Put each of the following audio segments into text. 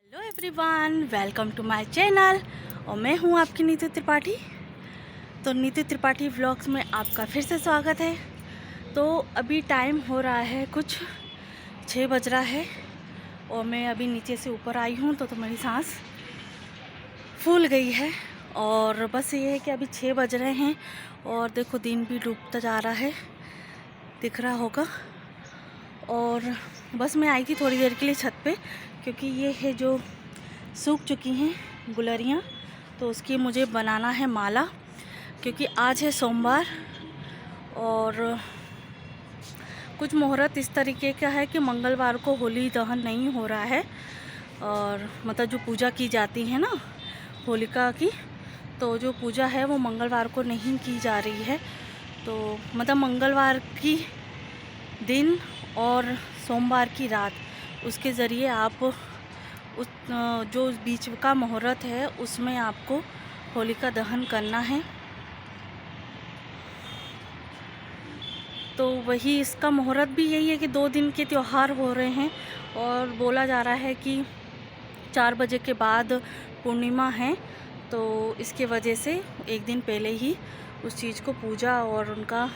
Hello everyone, welcome to my channel. और मैं हूं आपकी नीतू त्रिपाठी। तो नीतू त्रिपाठी व्लॉग्स में आपका फिर से स्वागत है। तो अभी टाइम हो रहा है कुछ 6 बज रहा है और मैं अभी नीचे से ऊपर आई हूं तो मेरी सांस फूल गई है। और बस ये है कि अभी 6 बज रहे हैं और देखो दिन भी डूबता जा रहा है, दिख रहा होगा। और बस मैं आई थी थोड़ी देर के लिए छत पे, क्योंकि ये है जो सूख चुकी हैं गुलरियाँ, तो उसकी मुझे बनाना है माला। क्योंकि आज है सोमवार और कुछ मुहूर्त इस तरीके का है कि मंगलवार को होली दहन नहीं हो रहा है। और मतलब जो पूजा की जाती है ना होलिका की, तो जो पूजा है वो मंगलवार को नहीं की जा रही है। तो मतलब मंगलवार की दिन और सोमवार की रात, उसके ज़रिए आप उस जो बीच का मुहूर्त है उसमें आपको होलिका दहन करना है। तो वही इसका मुहूर्त भी यही है कि 2 दिन के त्यौहार हो रहे हैं और बोला जा रहा है कि 4 बजे के बाद पूर्णिमा है, तो इसके वजह से एक दिन पहले ही उस चीज़ को पूजा और उनका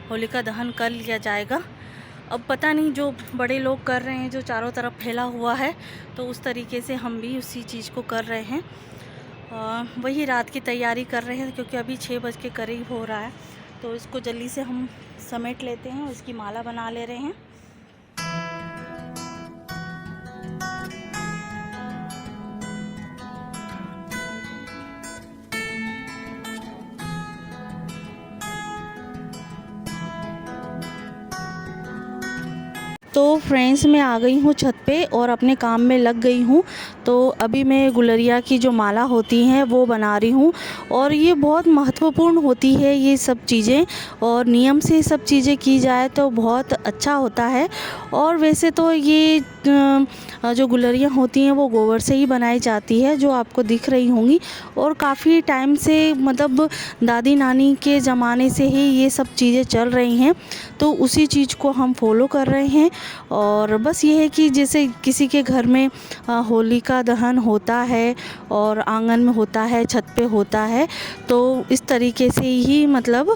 होलिका दहन कर लिया जाएगा। अब पता नहीं जो बड़े लोग कर रहे हैं, जो चारों तरफ फैला हुआ है, तो उस तरीके से हम भी उसी चीज़ को कर रहे हैं। वही रात की तैयारी कर रहे हैं, क्योंकि अभी 6 बज के करीब हो रहा है। तो इसको जल्दी से हम समेट लेते हैं और इसकी माला बना ले रहे हैं। तो फ्रेंड्स, मैं आ गई हूँ छत पे और अपने काम में लग गई हूँ। तो अभी मैं गुलरिया की जो माला होती हैं वो बना रही हूँ और ये बहुत महत्वपूर्ण होती है ये सब चीज़ें, और नियम से सब चीज़ें की जाए तो बहुत अच्छा होता है। और वैसे तो ये जो गुलरियाँ होती हैं वो गोबर से ही बनाई जाती है, जो आपको दिख रही होंगी। और काफ़ी टाइम से मतलब दादी नानी के ज़माने से ही ये सब चीज़ें चल रही हैं, तो उसी चीज़ को हम फॉलो कर रहे हैं। और बस ये है कि जैसे किसी के घर में होलिका दहन होता है और आंगन में होता है, छत पे होता है, तो इस तरीके से ही मतलब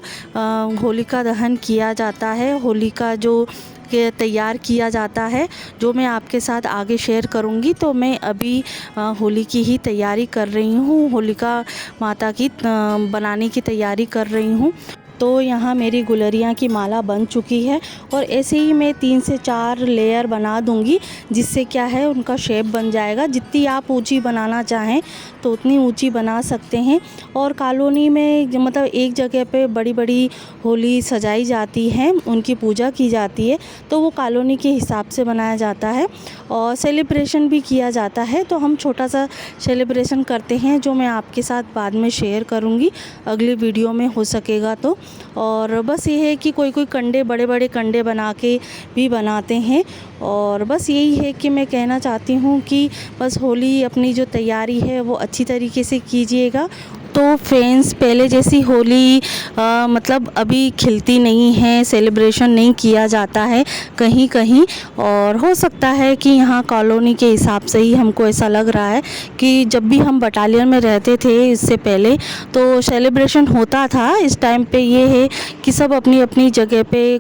होलिका दहन किया जाता है। होलिका जो के तैयार किया जाता है, जो मैं आपके साथ आगे शेयर करूंगी। तो मैं अभी होली की ही तैयारी कर रही हूँ, होलिका माता की बनाने की तैयारी कर रही हूँ। तो यहाँ मेरी गुलरियाँ की माला बन चुकी है और ऐसे ही मैं 3 से 4 लेयर बना दूँगी, जिससे क्या है उनका शेप बन जाएगा। जितनी आप ऊंची बनाना चाहें तो उतनी ऊंची बना सकते हैं। और कॉलोनी में मतलब एक जगह पे बड़ी बड़ी होली सजाई जाती है, उनकी पूजा की जाती है, तो वो कॉलोनी के हिसाब से बनाया जाता है और सेलिब्रेशन भी किया जाता है। तो हम छोटा सा सेलिब्रेशन करते हैं, जो मैं आपके साथ बाद में शेयर करूँगी अगली वीडियो में हो सकेगा तो। और बस ये है कि कोई कोई कंडे, बड़े बड़े कंडे बना के भी बनाते हैं। और बस यही है कि मैं कहना चाहती हूँ कि बस होली अपनी जो तैयारी है वो अच्छी तरीके से कीजिएगा। तो फ्रेंड्स, पहले जैसी होली मतलब अभी खिलती नहीं है, सेलिब्रेशन नहीं किया जाता है कहीं कहीं। और हो सकता है कि यहाँ कॉलोनी के हिसाब से ही हमको ऐसा लग रहा है कि जब भी हम बटालियन में रहते थे इससे पहले तो सेलिब्रेशन होता था। इस टाइम पे ये है कि सब अपनी अपनी जगह पे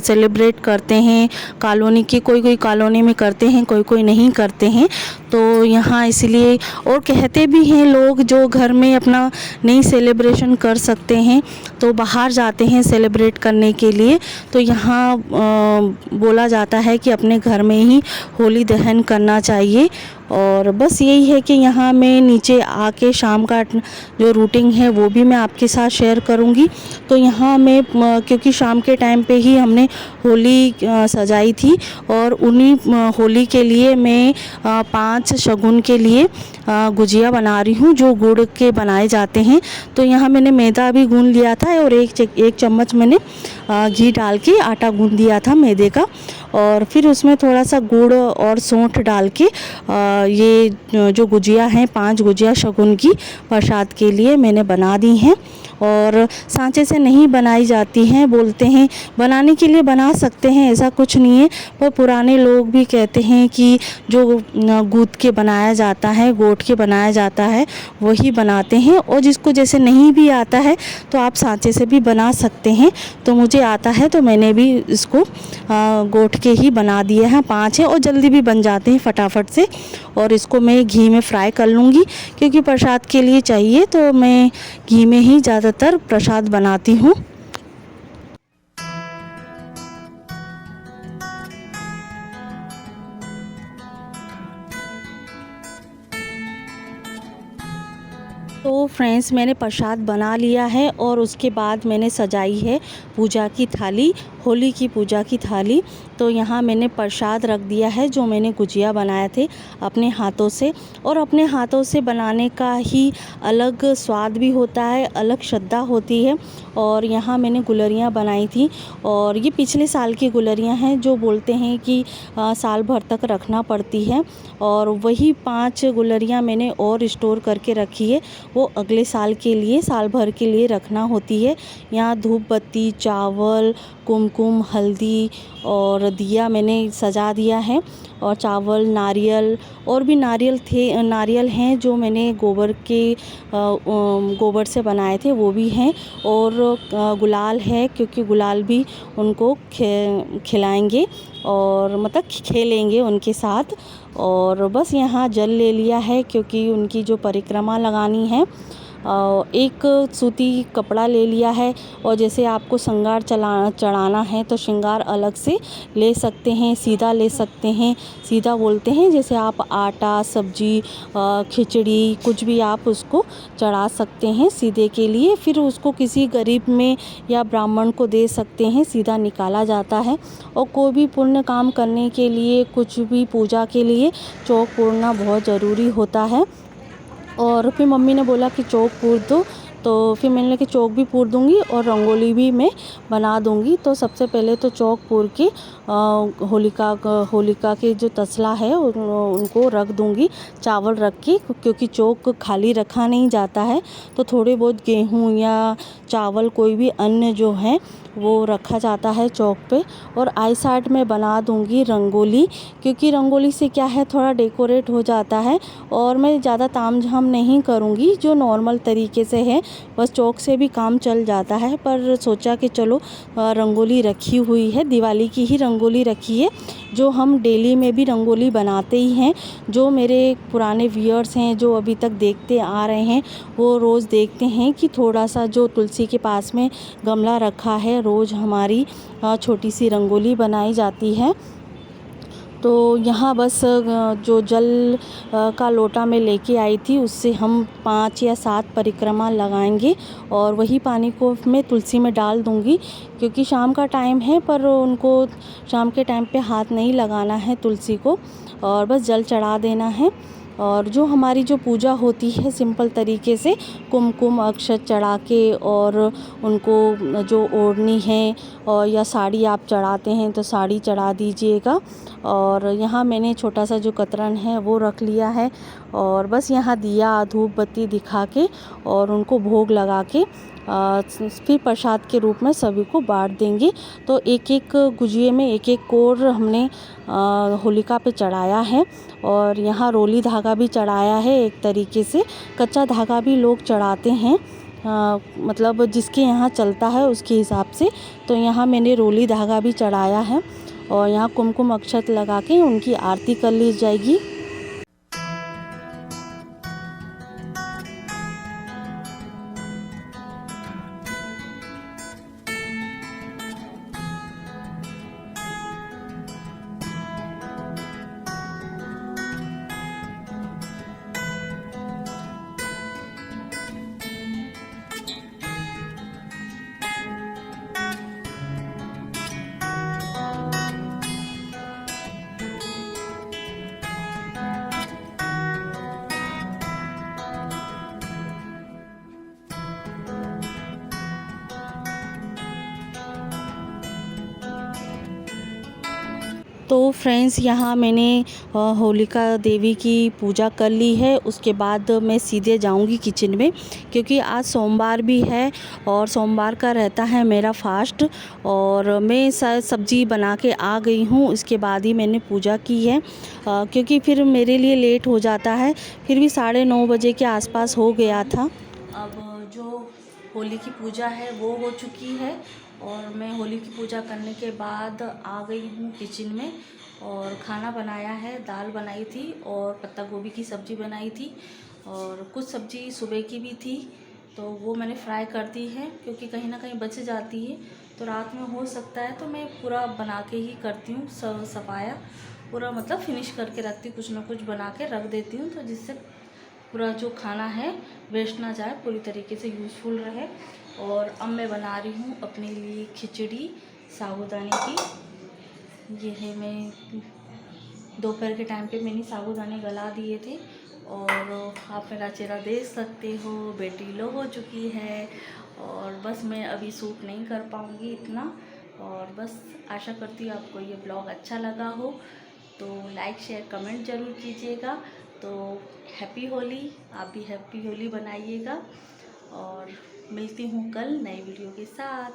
सेलिब्रेट करते हैं। कॉलोनी के कोई कोई कॉलोनी में करते हैं, कोई कोई नहीं करते हैं। तो यहाँ इसलिए, और कहते भी हैं लोग जो घर में अपना नहीं सेलिब्रेशन कर सकते हैं तो बाहर जाते हैं सेलिब्रेट करने के लिए। तो यहाँ बोला जाता है कि अपने घर में ही होली दहन करना चाहिए। और बस यही है कि यहाँ मैं नीचे आके शाम का जो रूटीन है वो भी मैं आपके साथ शेयर करूँगी। तो यहाँ मैं क्योंकि शाम के टाइम पे ही हमने होली सजाई थी और उन्हीं होली के लिए मैं 5 शगुन के लिए गुजिया बना रही हूँ, जो गुड़ के बनाए जाते हैं। तो यहाँ मैंने मैदा भी गूंद लिया था और एक चम्मच मैंने घी डाल के आटा गूँध दिया था मैदे का, और फिर उसमें थोड़ा सा गुड़ और सौंठ डाल के ये जो गुजिया हैं 5 गुजिया शगुन की प्रसाद के लिए मैंने बना दी हैं। और सांचे से नहीं बनाई जाती हैं, बोलते हैं बनाने के लिए बना सकते हैं, ऐसा कुछ नहीं है, पर पुराने लोग भी कहते हैं कि जो गूँथ के बनाया जाता है, गोट के बनाया जाता है, वही बनाते हैं। और जिसको जैसे नहीं भी आता है तो आप सांचे से भी बना सकते हैं। तो मुझे आता है तो मैंने भी इसको गोट के ही बना दिए हैं। 5 हैं और जल्दी भी बन जाते हैं फटाफट से। और इसको मैं घी में फ्राई कर लूँगी, क्योंकि प्रसाद के लिए चाहिए, तो मैं घी में ही ज़्यादातर प्रसाद बनाती हूँ। तो फ्रेंड्स, मैंने प्रसाद बना लिया है और उसके बाद मैंने सजाई है पूजा की थाली, होली की पूजा की थाली। तो यहाँ मैंने प्रसाद रख दिया है, जो मैंने गुजिया बनाए थे अपने हाथों से। और अपने हाथों से बनाने का ही अलग स्वाद भी होता है, अलग श्रद्धा होती है। और यहाँ मैंने गुलरियाँ बनाई थी, और ये पिछले साल की गुलरियाँ हैं, जो बोलते हैं कि साल भर तक रखना पड़ती है। और वही 5 गुलरियाँ मैंने और स्टोर करके रखी है, वो अगले साल के लिए, साल भर के लिए रखना होती है। यहाँ धूप बत्ती, चावल, कुमकुम, हल्दी और दिया मैंने सजा दिया है। और चावल, नारियल और भी नारियल हैं, जो मैंने गोबर से बनाए थे, वो भी हैं। और गुलाल है, क्योंकि गुलाल भी उनको खिलाएंगे और मतलब खेलेंगे उनके साथ। और बस यहाँ जल ले लिया है, क्योंकि उनकी जो परिक्रमा लगानी है। एक सूती कपड़ा ले लिया है। और जैसे आपको श्रृंगार चढ़ाना है तो श्रृंगार अलग से ले सकते हैं, सीधा ले सकते हैं। सीधा बोलते हैं जैसे आप आटा, सब्जी, खिचड़ी, कुछ भी आप उसको चढ़ा सकते हैं सीधे के लिए। फिर उसको किसी गरीब में या ब्राह्मण को दे सकते हैं, सीधा निकाला जाता है। और कोई भी पुण्य काम करने के लिए, कुछ भी पूजा के लिए चौक पूरना बहुत ज़रूरी होता है। और फिर मम्मी ने बोला कि चौक पूर दो, तो फिर मैंने कि चौक भी पूर दूंगी और रंगोली भी मैं बना दूंगी। तो सबसे पहले तो चौक पूर के होलिका के जो तसला है उनको रख दूंगी, चावल रख के, क्योंकि चौक खाली रखा नहीं जाता है। तो थोड़े बहुत गेहूँ या चावल, कोई भी अन्न जो है वो रखा जाता है चौक पे। और आई साइड में बना दूंगी रंगोली, क्योंकि रंगोली से क्या है, थोड़ा डेकोरेट हो जाता है। और मैं ज़्यादा तामझाम नहीं करूँगी, जो नॉर्मल तरीके से है, बस चौक से भी काम चल जाता है। पर सोचा कि चलो रंगोली रखी हुई है, दिवाली की ही रंगोली रखी है, जो हम डेली में भी रंगोली बनाते ही हैं। जो मेरे पुराने व्यूअर्स हैं, जो अभी तक देखते आ रहे हैं, वो रोज़ देखते हैं कि थोड़ा सा जो तुलसी के पास में गमला रखा है, रोज़ हमारी छोटी सी रंगोली बनाई जाती है। तो यहाँ बस जो जल का लोटा मैं लेके आई थी, उससे हम 5 या 7 परिक्रमा लगाएंगे। और वही पानी को मैं तुलसी में डाल दूँगी, क्योंकि शाम का टाइम है, पर उनको शाम के टाइम पे हाथ नहीं लगाना है तुलसी को, और बस जल चढ़ा देना है। और जो हमारी जो पूजा होती है सिंपल तरीके से, कुमकुम अक्षत चढ़ा के, और उनको जो ओढ़नी है और या साड़ी आप चढ़ाते हैं तो साड़ी चढ़ा दीजिएगा। और यहाँ मैंने छोटा सा जो कतरन है वो रख लिया है। और बस यहाँ दिया, धूप बत्ती दिखा के और उनको भोग लगा के फिर प्रसाद के रूप में सभी को बांट देंगे। तो एक एक गुजिये में एक एक कोर हमने होलिका पे चढ़ाया है। और यहाँ रोली धागा भी चढ़ाया है, एक तरीके से कच्चा धागा भी लोग चढ़ाते हैं, मतलब जिसके यहाँ चलता है उसके हिसाब से। तो यहाँ मैंने रोली धागा भी चढ़ाया है। और यहाँ कुमकुम अक्षत लगा के उनकी आरती कर ली जाएगी। तो फ्रेंड्स यहाँ मैंने होलिका देवी की पूजा कर ली है। उसके बाद मैं सीधे जाऊँगी किचन में, क्योंकि आज सोमवार भी है और सोमवार का रहता है मेरा फास्ट। और मैं सब्ज़ी बना के आ गई हूँ, इसके बाद ही मैंने पूजा की है, क्योंकि फिर मेरे लिए लेट हो जाता है। फिर भी 9:30 बजे के आसपास हो गया था। अब जो होली की पूजा है वो हो चुकी है और मैं होली की पूजा करने के बाद आ गई हूँ किचन में और खाना बनाया है। दाल बनाई थी और पत्ता गोभी की सब्ज़ी बनाई थी और कुछ सब्ज़ी सुबह की भी थी, तो वो मैंने फ्राई कर दी है, क्योंकि कहीं ना कहीं बच जाती है तो रात में हो सकता है, तो मैं पूरा बना के ही करती हूँ। सफाया पूरा मतलब फिनिश करके रखती हूँ, कुछ ना कुछ बना के रख देती हूँ, तो जिससे पूरा जो खाना है वेस्ट ना जाए, पूरी तरीके से यूज़फुल रहे। और अब मैं बना रही हूँ अपने लिए खिचड़ी साबूदाने की। ये है, मैं दोपहर के टाइम पे मैंने साबूदाने गला दिए थे और आप मेरा चेहरा देख सकते हो, बेटी लो हो चुकी है और बस मैं अभी शूट नहीं कर पाऊँगी इतना। और बस आशा करती हूँ आपको ये ब्लॉग अच्छा लगा हो, तो लाइक शेयर कमेंट ज़रूर कीजिएगा। तो हैप्पी होली, आप भी हैप्पी होली बनाइएगा और मिलती हूँ कल नई वीडियो के साथ।